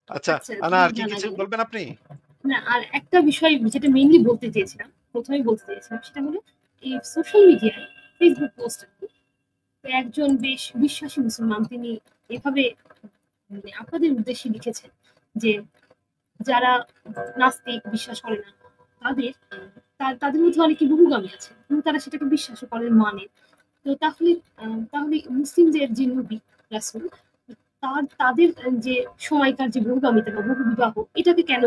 আচ্ছা, আচ্ছা, না আর কি জানা কিছু গেল। বলবেন আপনি? না, আর একটা বিষয় যেটা মেইনলি বলতে চেয়েছিলাম, ১ম এই বলতে চেয়েছিলাম সেটা হলো এই সোশ্যাল মিডিয়ায় ফেসবুক পোস্ট একজন বেশ বিশ্বাসী মুসলমান তিনি এভাবে মানে আপনাদের উদ্দেশ্যে লিখেছেন যে যারা নাস্তিক বিশ্বাস করে না তাদের তাদের মধ্যে অনেকে বহুগামী আছে এবং তারা সেটাকে বিশ্বাস করেন মানে। তো তাহলে মুসলিমদের যে নবী রাসূল তাদের যে সময়কার যে বহুগামিতা বা বহু বিবাহ এটাকে কেন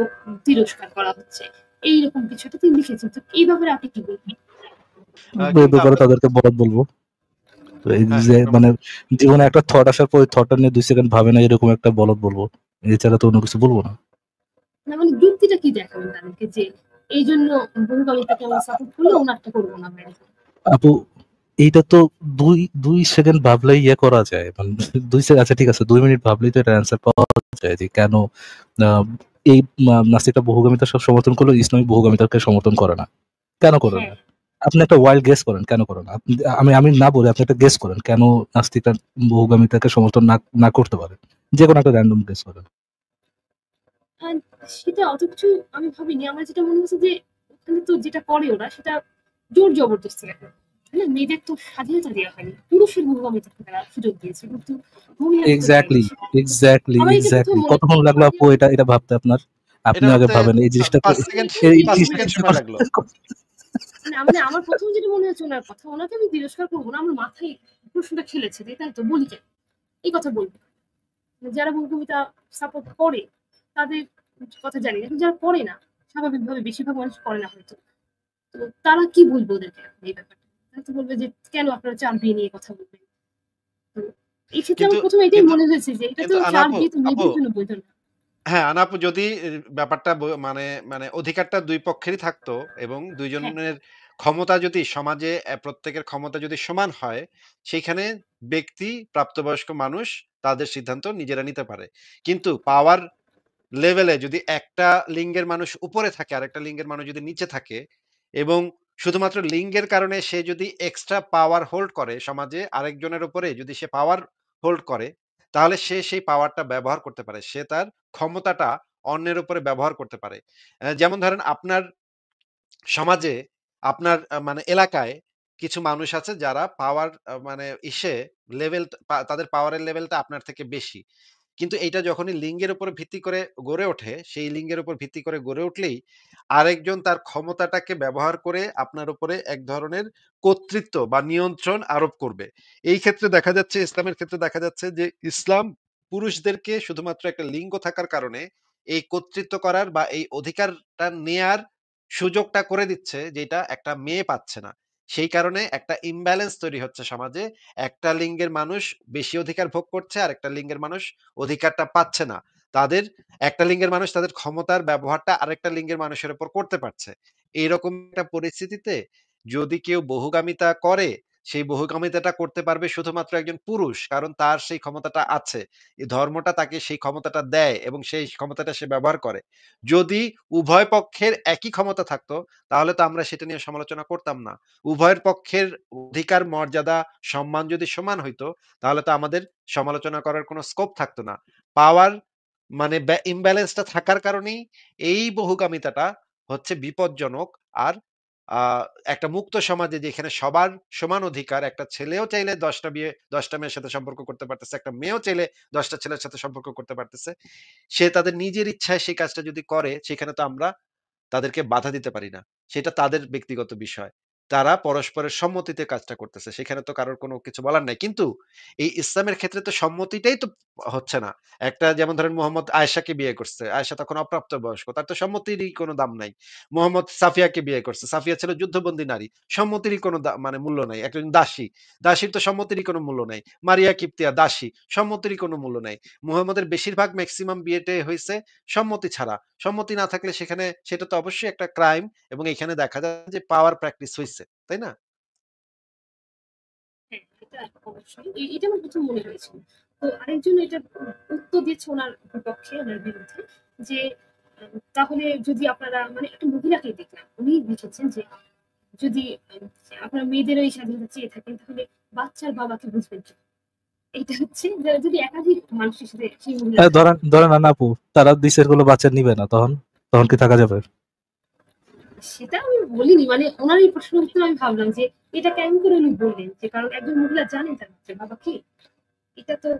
তিরস্কার করা হচ্ছে, এইরকম কিছু একটা তিনি লিখেছেন। তো এই ব্যাপারে আপনি কি বলবেন? এই কিন্তু ব্যাপারে আমরা তাদেরকে বলদ বলবো এই হ্যাঁ, যে হ্যাঁ, মানে জীবনে একটা থট আসার পর থটটা নিয়ে 2 সেকেন্ড ভাবে না, এরকম একটা বলদ বলবো, এছাড়া তো অন্য কিছু বলবো না। না মানে যুক্তিটা কি দেখাবেন তাদেরকে যে এই জন্য বহুগামিতাকে আমরা সাপোর্ট করলে ওনারটা করবো না আমরা এরকম? আপু এইটা তো দুই সেকেন্ড ভাবলেই ইয়ে করা যায়, মানে 2 সেকেন্ড, আচ্ছা ঠিক আছে 2 মিনিট ভাবলেই তো এটা অ্যান্সার পাওয়া যায় যে কেন এই নাস্তিকটা বহুগামিতা সব সমর্থন করলো, ইসলামিক বহুগামিতাকে সমর্থন করে না, কেন করে হ্যাঁ, না? আপনি একটা ওয়াইল্ড গেস করেন কেন করে না। আমি আমি না বলে আপনি একটা গেস করেন কেন নাস্তিকটা বহুগামিতাকে সমর্থন না না করতে পারে, যে কোনো একটা র্যান্ডম গেস করেন। আর সেটা অত কিছু আমি ভাবিনি। আমার যেটা মনে হচ্ছে যে ওখানে তো যেটা করে ওরা সেটা জোর জবরদস্তি করে। হ্যাঁ, মেয়েদের তো স্বাধীনতা দেওয়া হয়নি, পুরুষের বহুগামিতাকে তারা সুযোগ দিয়েছে কিন্তু মহিলাদের তো দেয়নি। এক্স্যাক্টলি, এক্স্যাক্টলি, আমার এটা প্রথম এক্স্যাক্টলি। মনে কতক্ষণ লাগলো আপু এটা ভাবতে আপনার? আপনি এটা আগে হতে ভাবেন এই জিনিসটা, 5 সেকেন্ড এই 5 জিনিসটা সেকেন্ড চিন্তা সময় লাগলো। না মানে আমার প্রথম যেটা মনে হচ্ছে ওনার কথা, ওনাকে আমি তিরস্কার করবো না, আমার মাথায় প্রশ্নটা খেলেছে যে তাই তো বলি কেন এই কথা বলবো। যারা বহুকবিতা সাপোর্ট করে তাদের কথা জানি না, কিন্তু যারা করে না স্বাভাবিকভাবে বেশিরভাগ মানুষ করে না হয়তো, তো তারা কি বলবে ওদেরকে এই ব্যাপারটা? তারা তো বলবে যে কেন আপনারা চার বিয়ে নিয়ে কথা বলবেন। তো এই ক্ষেত্রে কিন্তু আমার প্রথমে এটাই কিন্তু মনে হয়েছে যে এটা তো কিন্তু চার আনাপু বিয়ে তো আপু মেয়েদের জন্য বৈধ না। হ্যাঁ, আনাপু যদি ব্যাপারটা মানে মানে অধিকারটা ২ পক্ষেরই থাকতো এবং ২ হ্যাঁ, জনের ক্ষমতা যদি সমাজে প্রত্যেকের ক্ষমতা যদি সমান হয়, সেইখানে ব্যক্তি, প্রাপ্তবয়স্ক মানুষ তাদের সিদ্ধান্ত নিজেরা নিতে পারে। কিন্তু পাওয়ার লেভেলে যদি একটা লিঙ্গের মানুষ উপরে থাকে, আরেকটা লিঙ্গের মানুষ যদি নিচে থাকে এবং শুধুমাত্র লিঙ্গের কারণে সে যদি এক্সট্রা পাওয়ার হোল্ড করে সমাজে আরেকজনের উপরে যদি সে পাওয়ার হোল্ড করে, তাহলে সে সেই পাওয়ারটা ব্যবহার করতে পারে। সে তার ক্ষমতাটা অন্যের উপরে ব্যবহার করতে পারে। যেমন ধরেন আপনার সমাজে আপনার মানে এলাকায় কিছু মানুষ আছে যারা পাওয়ার মানে লেভেল তাদের পাওয়ারের লেভেলটা আপনার থেকে বেশি। কিন্তু এইটা যখনই লিঙ্গের উপর ভিত্তি করে গড়ে ওঠে, সেই লিঙ্গের উপর ভিত্তি করে গড়ে উঠলেই আরেকজন তার ক্ষমতাটাকে ব্যবহার করে আপনার উপরে এক ধরনের কর্তৃত্ব বা নিয়ন্ত্রণ আরোপ করবে। এই ক্ষেত্রে দেখা যাচ্ছে ইসলামের ক্ষেত্রে দেখা যাচ্ছে যে ইসলাম পুরুষদেরকে শুধুমাত্র একটা লিঙ্গ থাকার কারণে এই কর্তৃত্ব করার বা এই অধিকারটা নেয়ার সুযোগটা করে দিচ্ছে যেটা একটা মেয়ে পাচ্ছে না। সেই কারণে একটা ইমব্যালেন্স তৈরি হচ্ছে সমাজে। একটা লিঙ্গের মানুষ বেশি অধিকার ভোগ করছে, আরেকটা লিঙ্গের মানুষ অধিকারটা পাচ্ছে না। তাদের একটা লিঙ্গের মানুষ তাদের ক্ষমতার ব্যবহারটা আরেকটা লিঙ্গের মানুষের উপর করতে পারছে। এইরকম একটা পরিস্থিতিতে যদি কেউ বহুগামিতা করে, সেই বহুগামিতাটা করতে পারবে শুধুমাত্র একজন পুরুষ। কারণ তার সেই ক্ষমতাটা আছে। এই ধর্মটা তাকে সেই ক্ষমতাটা দেয় এবং সেই ক্ষমতাটা সে ব্যবহার করে। যদি উভয় পক্ষের একই ক্ষমতা থাকতো, তাহলে তো আমরা সেটা নিয়ে সমালোচনা করতাম না। উভয়ের পক্ষের অধিকার, মর্যাদা, সম্মান যদি সমান হইতো, তাহলে তো আমাদের সমালোচনা করার কোনো স্কোপ থাকতো না। পাওয়ার মানে ইমব্যালেন্সটা থাকার কারণেই এই বহুগামিতাটা হচ্ছে বিপজ্জনক। আর আ একটা মুক্ত সমাজে যেখানে সবার সমান অধিকার, একটা ছেলেও চাইলে ১০ টা বিয়ে ১০ টা মেয়ের সাথে সম্পর্ক করতে পারতেছে, একটা মেয়েও চাইলে ১০ টা ছেলের সাথে সম্পর্ক করতে পারতেছে। সে তাদের নিজের ইচ্ছায় সেই কাজটা যদি করে, সেখানে তো আমরা তাদেরকে বাধা দিতে পারি না। সেটা তাদের ব্যক্তিগত বিষয়। তারা পরস্পরের সম্মতিতে কাজটা করতেছে। সেখানে তো কারোর কোনো কিছু বলার নাই। কিন্তু এই ইসলামের ক্ষেত্রে তো সম্মতিটাই তো হচ্ছে না। একটা যেমন ধরেন মোহাম্মদ আয়েশাকে বিয়ে করছে। আয়েশা তখন অপ্রাপ্তবয়স্ক। তার তো সম্মতিরই কোনো দাম নাই। মোহাম্মদ সাফিয়াকে বিয়ে করছে। সাফিয়া ছিল যুদ্ধবন্দী নারী। সম্মতিরই কোনো মানে মূল্য নাই। একজন দাসী। দাসীর তো সম্মতিরই কোনো মূল্য নাই। মারিয়া কিপ্তিয়া দাসী। সম্মতিরই কোনো মূল্য নাই। মুহাম্মদের বেশিরভাগ মেক্সিমাম বিয়েটে হইছে সম্মতি ছাড়া। সম্মতি না থাকলে সেটা তো অবশ্যই একটা ক্রাইম এবং এখানে দেখা যায় যে পাওয়ার প্র্যাকটিস হইছে। তাই না? হ্যাঁ, এটা অবশ্যই। এটা আমার প্রথম মনে হয়েছিল। তো আরেকজন এটা উত্তর দিচ্ছে ওনার বিপক্ষে, ওনার বিরুদ্ধে যে তাহলে যদি আপনারা মানে একটা মহিলাকেই দেখলাম। উনি লিখেছেন যে যদি আপনারা মেয়েদেরও এই স্বাধীনতা চেয়ে থাকেন তাহলে বাচ্চার বাবাকে বুঝবেন কি? এটা হচ্ছে যদি একাধিক মানুষের সাথে সেই মহিলা ধরেন ধরেন না আপু, তারা দিশের গুলো বাচ্চা নিবে না, তখন তখন কি থাকা যাবে? সেটা আমি বলিনি, মানে ওনার এই প্রশ্ন উত্তর আমি ভাবলাম যে এটা কেমন করে উনি বললেন, যে কারণ একজন মহিলা জানেন তার বাচ্চার বাবা কি, এটা তো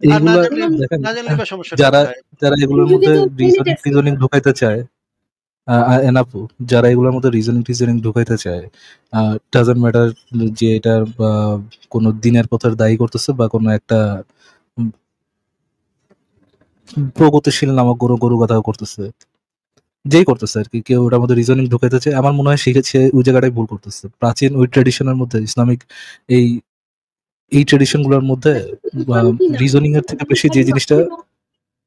আর না এইগুলা জানলে দেখেন, না জানলে বা সমস্যাটা যারা কোথায়? যারা এগুলোর যুগে মধ্যে তো রিজনিং টিজনিং ঢুকাইতে চায়, এনাপু, যারা এগুলোর মধ্যে রিজনিং টিজনিং ঢুকাইতে চায়, ডাজন্ট ম্যাটার যে এটা কোনো দিনের পথের দায়ী করতেছে বা কোনো একটা উম, প্রগতিশীল নামক গরু গরু কথা করতেছে, যেই করতেছে আর কি, কেউ ওটার মধ্যে রিজনিং ঢুকাইতে চায়, আমার মনে হয় শিখেছে ওই জায়গাটাই ভুল করতেছে। প্রাচীন ওই ট্রেডিশনের মধ্যে, ইসলামিক এই এই ট্রেডিশন গুলোর মধ্যে রিজনিং এর থেকে বেশি যে জিনিসটা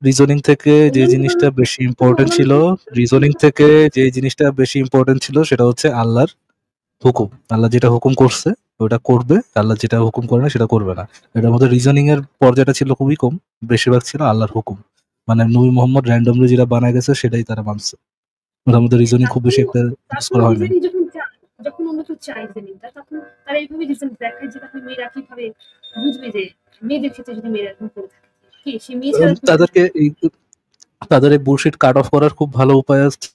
রিজনিং থেকে যে জিনিসটা বেশি ইম্পর্টেন্ট ছিল, রিজনিং থেকে যে জিনিসটা বেশি ইম্পর্টেন্ট ছিল সেটা হচ্ছে আল্লাহর হুকুম। আল্লাহ যেটা হুকুম করছে ওটা করবে, আল্লাহ যেটা হুকুম করে না সেটা করবে না। এটার মধ্যে রিজনিং এর পর্যায়টা ছিল খুবই কম, বেশিরভাগ ছিল আল্লাহর হুকুম। মানে নবী মোহাম্মদ র্যান্ডমলি যেটা বানায় গেছে সেটাই তারা মানছে, ওটার মধ্যে রিজনিং খুব বেশি একটা ইউজ করা হয় না। যখন অন্য কেউ চায় রিজনিংটা, তখন তারা এইভাবে রিজন দেখায় যে তাহলে মেয়েরা কিভাবে বুঝবে যে মেয়েদের ক্ষেত্রে যদি মেয়েরা এরকম করে থাকে, কি সে মেয়ে ছাড়া তাদেরকে তাদের এই বুলশিট কাট অফ করার খুব ভালো উপায় আছে।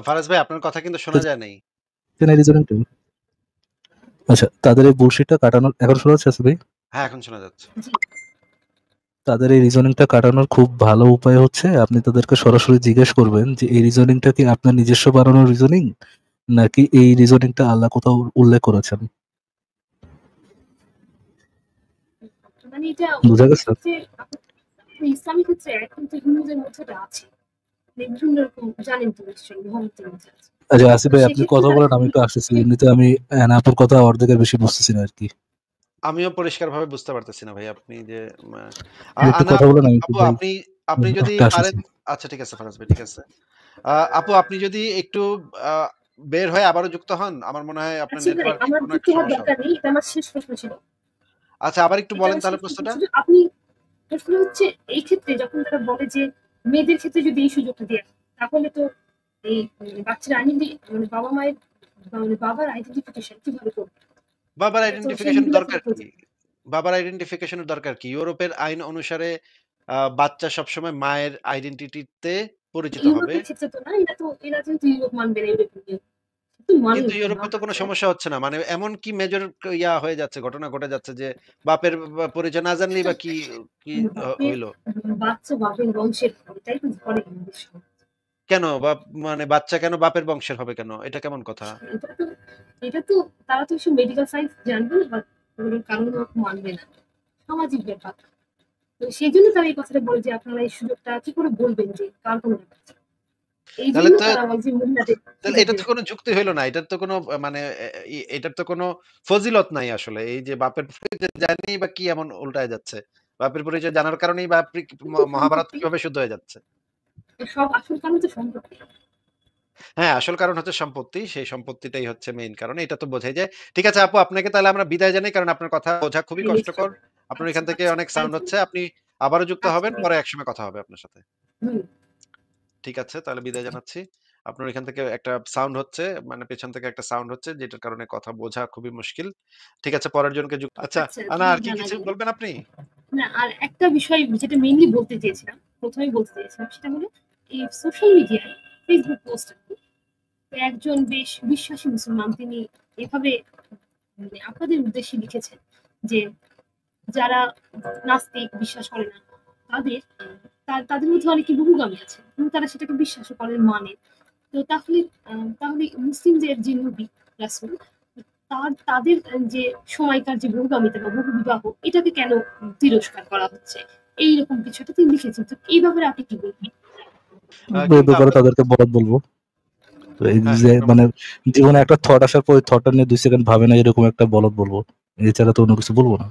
ফারাজ ভাই আপনার কথা কিন্তু শোনা যায় নাই। রিজনিংটা, আচ্ছা, তাদের এই বুলশিটটা কাটানোর, এখন শোনা যাচ্ছে ভাই? হ্যাঁ এখন শোনা যাচ্ছে। তাদের এই রিজনিংটা কাটানোর খুব ভালো উপায় হচ্ছে আপনি তাদেরকে সরাসরি জিজ্ঞেস করবেন যে এই রিজনিংটা কি আপনার নিজস্ব বানানোর রিজনিং, নাকি এই রিজনিংটা আল্লাহ কোথাও উল্লেখ করেছেন। মানে এটা বুঝা গেছে? ইসলামিক ক্ষেত্রে এখন তো হিন্দুদের মধ্যে আছে, বিভিন্ন রকম জানেন তো নিশ্চয়ই মহম্মদের মধ্যে আছে। আচ্ছা আসিফ ভাই, আপনি কথা বলেন, আমি একটু আসতেছি। এমনিতে আমি আপুর কথা অর্ধেকের বেশি বুঝতেছি না আর কি। আমিও পরিষ্কারভাবে বুঝতে পারতেছি না ভাই আপনি যে একটু আনা কথা বলেন, আমি আপু ভাই আপনি আপনি যদি একটা পারেন। আসতেছি। আচ্ছা ঠিক আছে ফারাজ ভাই, ঠিক আছে। আপু আপনি যদি একটু আ বের হয়ে আবারও যুক্ত হন, আমার মনে হয় আপনার আচ্ছা ভাই, নেটওয়ার্কে আমার কোনো যুক্তি একটা হওয়ার সমস্যা দরকার হবে। নেই, এটা আমার শেষ প্রশ্ন ছিল। আচ্ছা আবার একটু এটা বলেন আমার তাহলে শেষ প্রশ্ন প্রশ্নটা। ছিল। আপনি প্রশ্ন হচ্ছে এই ক্ষেত্রে যখন তারা বলে যে মেয়েদের ক্ষেত্রে যদি এই সুযোগটা দেয়, তাহলে তো এই বাচ্চার মানে বাবা মায়ের মানে বাবার আইডেন্টিফিকেশন কিভাবে করবে? বাবার এটা তো সেই আইডেন্টিফিকেশন মহিলা দরকার থেকে হয়ে কি? যাবে। বাবার আইডেন্টিফিকেশনের দরকার কি? ইউরোপের আইন অনুসারে বাচ্চা সবসময় মায়ের আইডেন্টিটিতে পরিচিত হবে। ইউরোপের ক্ষেত্রে তো না, এটা তো এরা যেহেতু ইউরোপ মানবে না, ইউরোপীয় ইউনিয়ন তো মানে কিন্তু না ইউরোপে তো কোনো বাচ্চা। সমস্যা হচ্ছে না। মানে এমন কি মেজর হয়ে যাচ্ছে, ঘটনা ঘটে যাচ্ছে যে বাপের পরিচয় না জানলেই বা কি কি বাপের হইল? বাচ্চা বাপের বংশের হবে, তাই তো ধরে আমাদের সমাজ। কেন মানে বাচ্চা কেন বাপের বংশের হবে কেন? এটা কেমন কথা? এটা তো এটা তো তারা তো এসব মেডিকেল সায়েন্স জানবে না বা ওগুলোর কারণ মানবে না, সামাজিক ব্যাপার। তো সেই জন্য তারা এই কথাটা বলে যে আপনারা এই সুযোগটা কি করে বলবেন যে কার কোনো ব্যাপার আছে। এই তাহলে জন্য তো তারা বলে যে মহিলাদের তাহলে সুযোগ এটা তো দেবে। কোনো যুক্তি হইল না। এটার তো কোনো মানে এটার তো কোনো ফজিলত নাই আসলে। এই যে বাপের পরিচয় জানি বা কি এমন উল্টায় যাচ্ছে? বাপের পরিচয় জানার কারণেই বা কিন্তু মহাভারত সম্পত্তি, কিভাবে শুদ্ধ হয়ে যাচ্ছে? সব আসল কারণ তো সম্পত্তি। হ্যাঁ, আসল কারণ হচ্ছে সম্পত্তি। সেই সম্পত্তিটাই হচ্ছে মেইন কারণ। এটা তো বোঝাই যায়। ঠিক আছে আপু, আপনাকে তাহলে আমরা বিদায় জানাই। কারণ আপনার কথা বোঝা খুবই নিশ্চয়ই। কষ্টকর। আপনার আচ্ছা এখান থেকে আচ্ছা, অনেক থ্যাংক সাউন্ড ইউ। হচ্ছে। আপনি আবারও যুক্ত আচ্ছা হবেন। পরে একসময় কথা হবে আপনার সাথে। হুম। ঠিক আছে, তাহলে বিদায় জানাচ্ছি। আপনার এখান থেকে একটা সাউন্ড হচ্ছে, মানে পেছন থেকে একটা সাউন্ড হচ্ছে যেটার কারণে কথা বোঝা খুবই মুশকিল। ঠিক আছে, পরের জনকে আচ্ছা, আচ্ছা, আনা আর কি কিছু জানালেন। বলবেন আপনি? না, আর একটা বিষয় যেটা মেইনলি বলতে চেয়েছিলাম, প্রথমেই বলতে চেয়েছিলাম, সেটা হলো এই সোশ্যাল মিডিয়ায় ফেসবুক পোস্ট একজন বেশ বিশ্বাসী মুসলমান তিনি এভাবে মানে আপনাদের উদ্দেশ্যে লিখেছেন যে যারা নাস্তিক বিশ্বাস করে না তাদের তাদের মধ্যে অনেকে বহুগামী আছে এবং তারা সেটাকে বিশ্বাসও করেন মানে। তো তাহলে তাহলে মুসলিমদের যে নবী রাসূল তাদের যে সময়কার যে বহুগামিতা বা বহু বিবাহ এটাকে কেন তিরস্কার করা হচ্ছে, এইরকম কিছুটা তিনি লিখেছেন। তো এই ব্যাপারে আপনি কি বলবেন? এই কিন্তু ব্যাপারে আমরা তাদেরকে বলদ বলবো। তো এই হ্যাঁ, যে হ্যাঁ, মানে জীবনে একটা থট আসার পর থটটা নিয়ে 2 সেকেন্ড ভাবে না, এরকম একটা বলদ বলবো, এছাড়া তো অন্য কিছু বলবো না।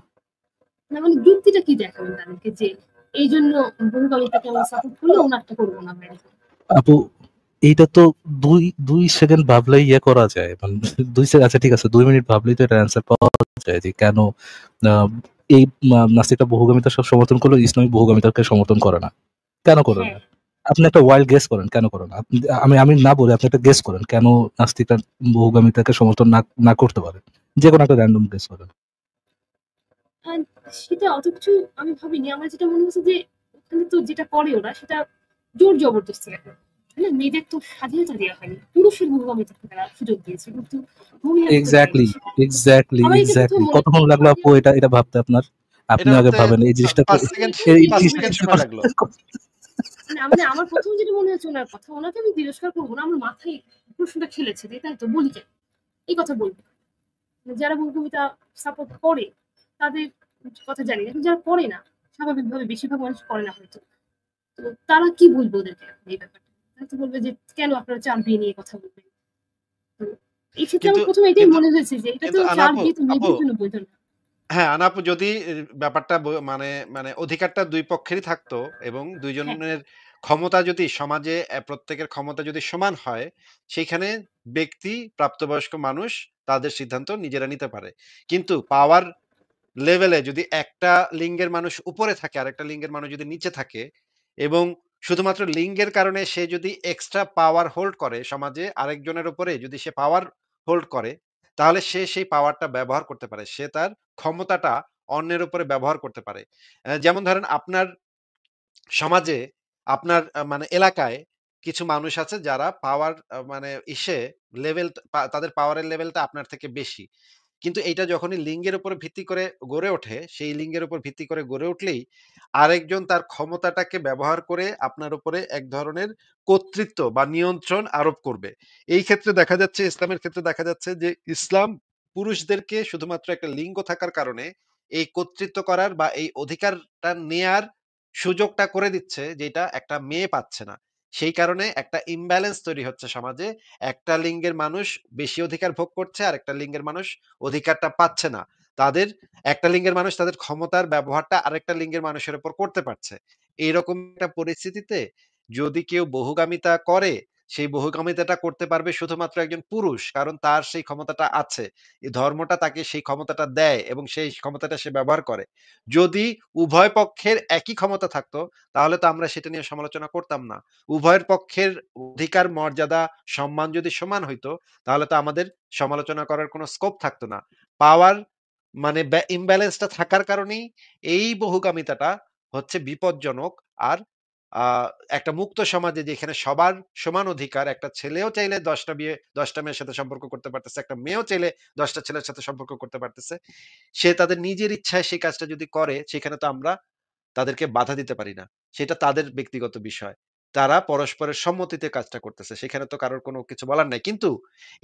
না মানে যুক্তিটা কি দেখাবেন তাদেরকে যে এই জন্য বহুগামিতাকে আমরা সাপোর্ট করলে ওনারটা করবো না আমরা এরকম? আপু, এইটা তো দুই 2 সেকেন্ড ভাবলেই ইয়ে করা যায়, মানে 2 সেকেন্ড, আচ্ছা ঠিক আছে, 2 মিনিট ভাবলেই তো এটা অ্যান্সার পাওয়া যায় যে কেন আহ, এই নাস্তিকটা বহুগামিতা সব সমর্থন করলো, ইসলামিক বহুগামিতাকে সমর্থন করে না, কেন করে হ্যাঁ, না। আপনি একটা ওয়াইল্ড গেস করেন কেন করেন আমি না বলে আপনি একটা গেস করেন কেন নাস্তিকরা বহুগামিতাকে সমর্থন না করতে পারে, যে কোনো একটা র্যান্ডম গেস করেন। And সেটা অত কিছু আমি ভাবিনি। আমার যেটা মনে হচ্ছে যে ওখানে তো যেটা করে ওরা সেটা জোর জবরদস্তি করে, তাই না? মেয়েদের তো স্বাধীনতা দেওয়া হয়নি, পুরুষের বহুগামিতা তারা সুযোগ দিয়েছে, কিন্তু মহিলাদের তো এক্স্যাক্টলি দেয়নি। এক্স্যাক্টলি আমার এটা এক্স্যাক্টলি কোথাও মনে কতক্ষণ লাগলো আপু এটা ভাবতে আপনার? আপনি এটা আগে ভাবতে ভাবেন এই জিনিসটা 5 সেকেন্ড এই 5 জিনিসটা সেকেন্ড চিন্তা সময় লাগলো। মানে আমার প্রথম যেটা মনে হচ্ছে ওনার কথা, ওনাকে আমি তিরস্কার করবো না, আমার মাথায় প্রশ্নটা খেলেছে যে তাই তো বলি কেন এই কথা বলবো। যারা বহুকবিতা সাপোর্ট করে তাদের কথা জানি না, কিন্তু যারা করে না, স্বাভাবিকভাবে বেশিরভাগ মানুষ করে না হয়তো, তো তারা কি বলবো ওদেরকে এই ব্যাপারটা? তারা তো বলবে যে কেন আপনারা চার বিয়ে নিয়ে কথা বলবেন। তো এই ক্ষেত্রে কিন্তু আমার প্রথমে এটাই কিন্তু মনে হয়েছে যে এটা তো কিন্তু চার আনাপু বিয়ে তো আপু মেয়েদের জন্য বৈধ না। হ্যাঁ, আনাপু যদি ব্যাপারটা মানে মানে অধিকারটা ২ পক্ষেরই থাকতো এবং ২ হ্যাঁ, জনের ক্ষমতা যদি সমাজে প্রত্যেকের ক্ষমতা যদি সমান হয়, সেইখানে ব্যক্তি, প্রাপ্তবয়স্ক মানুষ তাদের সিদ্ধান্ত নিজেরা নিতে পারে। কিন্তু পাওয়ার লেভেলে যদি একটা লিঙ্গের মানুষ উপরে থাকে, আরেকটা লিঙ্গের মানুষ যদি নিচে থাকে এবং শুধুমাত্র লিঙ্গের কারণে সে যদি এক্সট্রা পাওয়ার হোল্ড করে সমাজে আরেকজনের উপরে যদি সে পাওয়ার হোল্ড করে, তাহলে সে সেই পাওয়ারটা ব্যবহার করতে পারে। সে তার ক্ষমতাটা অন্যের উপরে ব্যবহার করতে পারে। যেমন ধরেন আপনার সমাজে আপনার মানে এলাকায় কিছু মানুষ আছে যারা পাওয়ার মানে লেভেল তাদের পাওয়ারের লেভেলটা আপনার থেকে বেশি। কিন্তু এইটা যখনই লিঙ্গের উপর ভিত্তি করে গড়ে ওঠে, সেই লিঙ্গের উপর ভিত্তি করে গড়ে উঠলেই আরেকজন তার ক্ষমতাটাকে ব্যবহার করে আপনার উপরে এক ধরনের কর্তৃত্ব বা নিয়ন্ত্রণ আরোপ করবে। এই ক্ষেত্রে দেখা যাচ্ছে ইসলামের ক্ষেত্রে দেখা যাচ্ছে যে ইসলাম পুরুষদেরকে শুধুমাত্র একটা লিঙ্গ থাকার কারণে এই কর্তৃত্ব করার বা এই অধিকারটা নেয়ার সুযোগটা করে দিচ্ছে যেটা একটা মেয়ে পাচ্ছে না। সেই কারণে একটা ইমব্যালেন্স তৈরি হচ্ছে সমাজে। একটা লিঙ্গের মানুষ বেশি অধিকার ভোগ করছে, আরেকটা লিঙ্গের মানুষ অধিকারটা পাচ্ছে না। তাদের একটা লিঙ্গের মানুষ তাদের ক্ষমতার ব্যবহারটা আরেকটা লিঙ্গের মানুষের উপর করতে পারছে। এইরকম একটা পরিস্থিতিতে যদি কেউ বহুগামিতা করে, সেই বহুগামিতাটা করতে পারবে শুধুমাত্র একজন পুরুষ। কারণ তার সেই ক্ষমতাটা আছে। এই ধর্মটা তাকে সেই ক্ষমতাটা দেয় এবং সেই ক্ষমতাটা সে ব্যবহার করে। যদি উভয় পক্ষের একই ক্ষমতা থাকতো, তাহলে তো আমরা সেটা নিয়ে সমালোচনা করতাম না। উভয়ের পক্ষের অধিকার, মর্যাদা, সম্মান যদি সমান হইতো, তাহলে তো আমাদের সমালোচনা করার কোনো স্কোপ থাকতো না। পাওয়ার মানে ইমব্যালেন্সটা থাকার কারণেই এই বহুগামিতাটা হচ্ছে বিপজ্জনক। আর একটা মুক্ত সমাজে যেখানে সবার সমান অধিকার, একটা ছেলেও চাইলে ১০টা মেয়ের সাথে সম্পর্ক করতে পারতেছে, একটা মেয়েও চাইলে ১০টা ছেলের সাথে সম্পর্ক করতে পারতেছে। সে তাদের নিজের ইচ্ছায় সেই কাজটা যদি করে, সেখানে তো আমরা তাদেরকে বাধা দিতে পারি না। সেটা তাদের ব্যক্তিগত বিষয়। তারা পরস্পরের সম্মতিতে কাজটা করতেছে। সেখানে তো কারোর কোনো কিছু বলার নাই। কিন্তু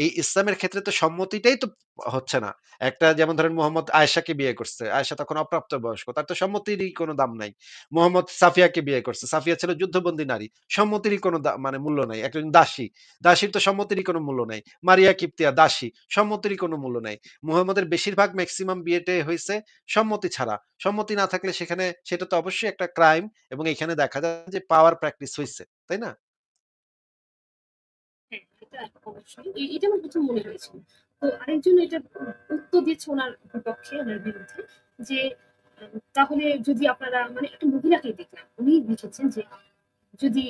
এই ইসলামের ক্ষেত্রে তো সম্মতিটাই তো হচ্ছে না। একটা যেমন ধরেন মোহাম্মদ আয়েশাকে বিয়ে করছে। আয়েশা তখন অপ্রাপ্তবয়স্ক। তার তো সম্মতিরই কোনো দাম নাই। মোহাম্মদ সাফিয়াকে বিয়ে করছে। সাফিয়া ছিল যুদ্ধবন্দী নারী। সম্মতিরই কোনো মানে মূল্য নাই। একজন দাসী। দাসীর তো সম্মতিরই কোনো মূল্য নাই। মারিয়া কিপ্তিয়া দাসী। সম্মতিরই কোনো মূল্য নাই। মুহাম্মদের বেশিরভাগ মেক্সিমাম বিয়েটাই হইছে সম্মতি ছাড়া। সম্মতি না থাকলে সেটা তো অবশ্যই একটা ক্রাইম এবং এখানে দেখা যায় যে পাওয়ার প্র্যাকটিস হইছে। তাই না? হ্যাঁ, এটা অবশ্যই। এটা আমার প্রথম মনে হয়েছিল। তো আরেকজন এটা উত্তর দিয়েছে ওনার বিপক্ষে, ওনার বিরুদ্ধে যে তাহলে যদি আপনারা মানে একটা মহিলাকেই দেখলাম, উনি লিখেছেন যে যদি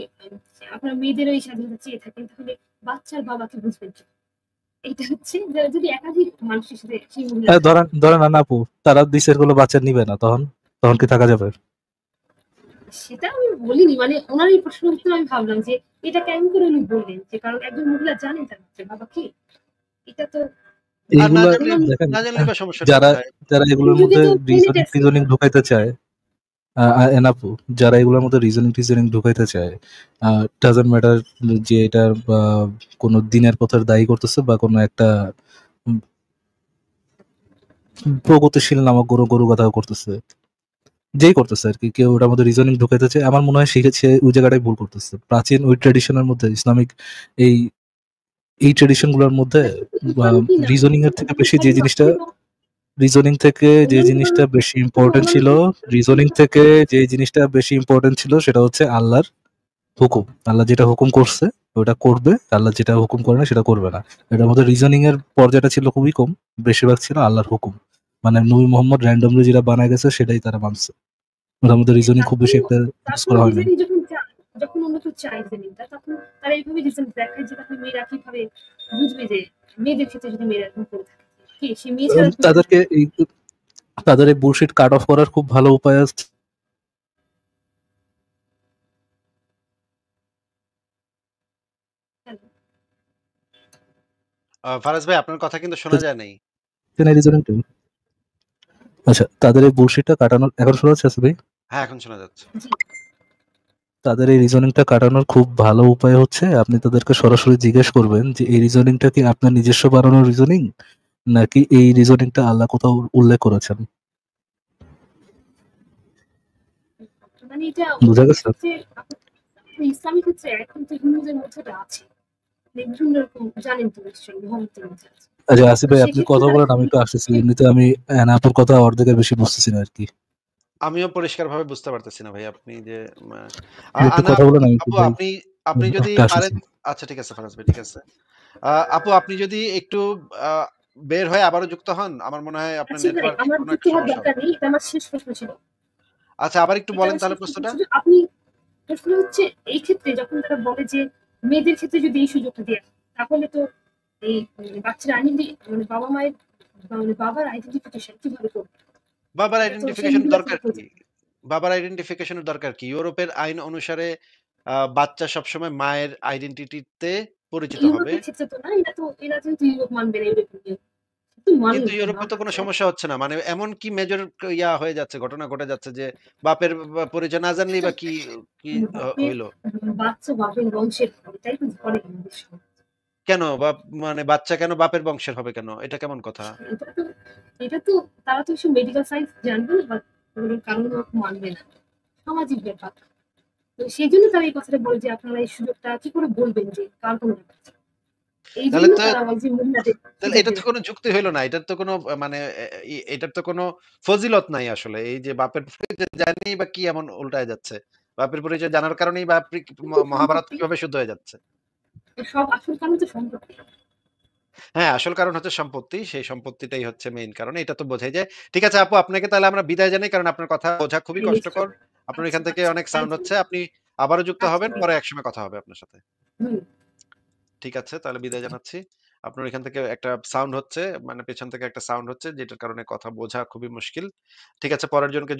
আপনারা মেয়েদেরও এই স্বাধীনতা চেয়ে থাকেন তাহলে বাচ্চার বাবাকে বুঝবেন কি? এটা হচ্ছে যে যদি একাধিক মানুষের সাথে সেই মহিলা থাকে, ধরেন ধরেন না আপু, তারা দিশের গুলো বাচ্চা নিবে না, তখন তখন কি থাকা যাবে? সেটা আমি বলিনি। মানে ওনার এই প্রশ্নের উত্তরে আমি ভাবলাম যে এটা কেমন করে উনি বললেন যে কারণ একজন মহিলা জানেন তার বাচ্চার বাবা কি? এটা তো আর এইগুলা দেখেন, না জানলে বা সমস্যাটা যারা কোথায়? যারা এই এগুলোর যুগে মধ্যে তো রিজনিং টেলিটেক্সট টিজনিং ঢুকাইতে চায়, এনাফু, যারা এগুলোর মধ্যে রিজনিং টিজনিং ঢুকাইতে চায়, ডাজন্ট ম্যাটার যে এটা কোনো দিনের পথের দায়ী করতেছে বা কোনো একটা উম, প্রগতিশীল নামক গরু গরু কথা করতেছে, যেই করতেছে আর কি, কেউ ওটার মধ্যে রিজনিং ঢুকাইতে চায়, আমার মনে হয় শিখেছে ওই জায়গাটাই ভুল করতেছে। প্রাচীন ওই ট্রেডিশনের মধ্যে ইসলামিক এই এই ট্রেডিশন গুলোর মধ্যে ইসলামই না, রিজনিং এর থেকে বেশি যে জিনিসটা অন্যান্য রিজনিং থেকে যে অন্যান্য জিনিসটা ধর্ম বেশি ইম্পর্টেন্ট ছিল, রিজনিং থেকে যে জিনিসটা বেশি ইম্পর্টেন্ট ছিল সেটা হচ্ছে আল্লাহর হুকুম। আল্লাহ যেটা হুকুম করছে ওটা করবে, আল্লাহ যেটা হুকুম করে না সেটা করবে না। এটার মধ্যে রিজনিং এর পর্যায়টা ছিল খুবই কম, বেশিরভাগ ছিল আল্লাহর হুকুম। মানে নবী মোহাম্মদ র্যান্ডমলি যেটা বানায় গেছে সেটাই তারা মানছে, ওটার মধ্যে রিজনিং খুব বেশি তারপরেও একটা ইউজ তারপরেও করা হয় নাই। রিজনিং যখন যখন অন্য কেউ চায় রিজনিংটা, তখন তারা এইভাবে রিজন দেখায় যে তাহলে মেয়েরা কিভাবে বুঝবে যে মেয়েদের ক্ষেত্রে যদি মেয়েরা এরকম করে থাকে, কি সে মেয়ে ছাড়া তো তাদেরকে তাদের এই বুলশিট কাট অফ করার খুব ভালো উপায় আছে। ফারাজ ভাই আপনার কথা কিন্তু শোনা যায় নাই। রিজনিংটা আচ্ছা, তাদের এই বুলশিটটা কাটানোর এখন শোনা যাচ্ছে ভাই? হ্যাঁ, এখন শোনা যাচ্ছে। জি তাদের এই রিজনিংটা কাটানোর খুব ভালো উপায় হচ্ছে আপনি তাদেরকে সরাসরি জিজ্ঞেস করবেন যে এই রিজনিংটা কি আপনার নিজস্ব বানানোর রিজনিং, নাকি এই রিজনিংটা আল্লাহ কোথাও উল্লেখ করেছেন। মানে এটা বুঝা গেছে? যে ইসলামিক ক্ষেত্রে এখন তো হিন্দুদের মধ্যে এটা আছে, বিভিন্ন রকম জানেন তো নিশ্চয়ই মহম্মদের মধ্যে আছে। আচ্ছা আসিফ ভাই, আপনি সেক্ষেত্রে কথা তারা বলেন, আমি একটু আসতেছি। এমনিতে আমি আপনার কথা অর্ধেকের বেশি বুঝতেছি না আর কি। আমিও পরিষ্কারভাবে বুঝতে পারতেছি না ভাই আপনি যে একটু আনা কথা বলেন, আমি একটু আপু ভাই আপনি আপনি যদি একটা পারেন। আসতেছি। আচ্ছা ঠিক আছে ফারাজ ভাই, ঠিক আছে। আপু আপনি যদি একটু আ বের হয়ে আবারও যুক্ত হন, আমার মনে হয় আপনার আচ্ছা ভাই, নেটওয়ার্কে আমার কোনো যুক্ত একটা হওয়ার সমস্যা দরকার হবে। নেই, এটা আমার শেষ প্রশ্ন ছিল। আচ্ছা আবার একটু এটা বলেন আমার তাহলে শেষ প্রশ্ন প্রশ্নটা। ছিল। আপনি প্রশ্ন হচ্ছে এই ক্ষেত্রে যখন তারা বলে যে মেয়েদের ক্ষেত্রে যদি এই সুযোগটা দেয়, তাহলে তো এই বাচ্চার মানে বাবা মায়ের মানে বাবার আইডেন্টিফিকেশন কিভাবে করবে? বাবার এটা তো সেই আইডেন্টিফিকেশন মহিলা থেকে দরকার হয়ে কি? যাবে। বাবার আইডেন্টিফিকেশনের দরকার কি? ইউরোপের আইন অনুসারে বাচ্চা সবসময় মায়ের আইডেন্টিটিতে পরিচিত হবে। ইউরোপের ক্ষেত্রে তো না, এটা তো এরা যেহেতু ইউরোপ মানবে না, ইউরোপিয়ান ইউনিয়ন তো মানে কিন্তু না ইউরোপে তো কোনো বাচ্চা সমস্যা হচ্ছে না। মানে এমন কি মেজর হয়ে যাচ্ছে, ঘটনা ঘটে যাচ্ছে যে বাপের পরিচয় না জানলেই বা কি, কি বাপের হইল? বাচ্চা বাপের বংশের এটাই তো করে আমাদের সমাজ। কেন? মানে বাচ্চা কেন বাপের বংশের হবে কেন? এটা কেমন কথা? এটা তো এটা তো তারা তো এসব মেডিকেল সায়েন্স জানবে না বা ওগুলোর কারণ মানবে না, সামাজিক ব্যাপার। তো সেই জন্য তারা এই কথাটা বলে যে আপনারা এই সুযোগটা কি করে বলবেন যে কার কোনো ব্যাপার। এই তাহলে জন্য তো তারা বলছে মহিলাদের তাহলে সুযোগ এটা তো দেবে। কোনো যুক্তি হইল না। এটার তো কোনো মানে এটার তো কোনো ফজিলত নাই আসলে। এই যে বাপের পরিচয় জানি বা কি এমন উল্টায় যাচ্ছে। বাপের পরিচয় জানার কারণেই কিন্তু মহাভারত সম্পত্তি, কিভাবে শুদ্ধ হয়ে যাচ্ছে? সব আসল কারণ তো সম্পত্তি। হ্যাঁ, আসল কারণ হচ্ছে সম্পত্তি। সেই সম্পত্তিটাই হচ্ছে মেইন কারণ। এটা তো বোঝাই যায়। ঠিক আছে আপু, আপনাকে তাহলে আমরা বিদায় জানাই। কারণ আপনার কথা বোঝা খুবই কষ্টকর। আপনার আচ্ছা এখান থেকে আচ্ছা অনেক থ্যাংক সাউন্ড ইউ। হচ্ছে। আপনি আবারও যুক্ত আচ্ছা হবেন। থ্যাংক পরে ইউ। একসময় কথা হবে আপনার সাথে। হুম। ঠিক আছে, তাহলে বিদায় জানাচ্ছি। আপনার এখান থেকে একটা সাউন্ড হচ্ছে, মানে পেছন থেকে একটা সাউন্ড হচ্ছে যেটার কারণে কথা বোঝা খুবই মুশকিল। ঠিক আছে, পরের জনকে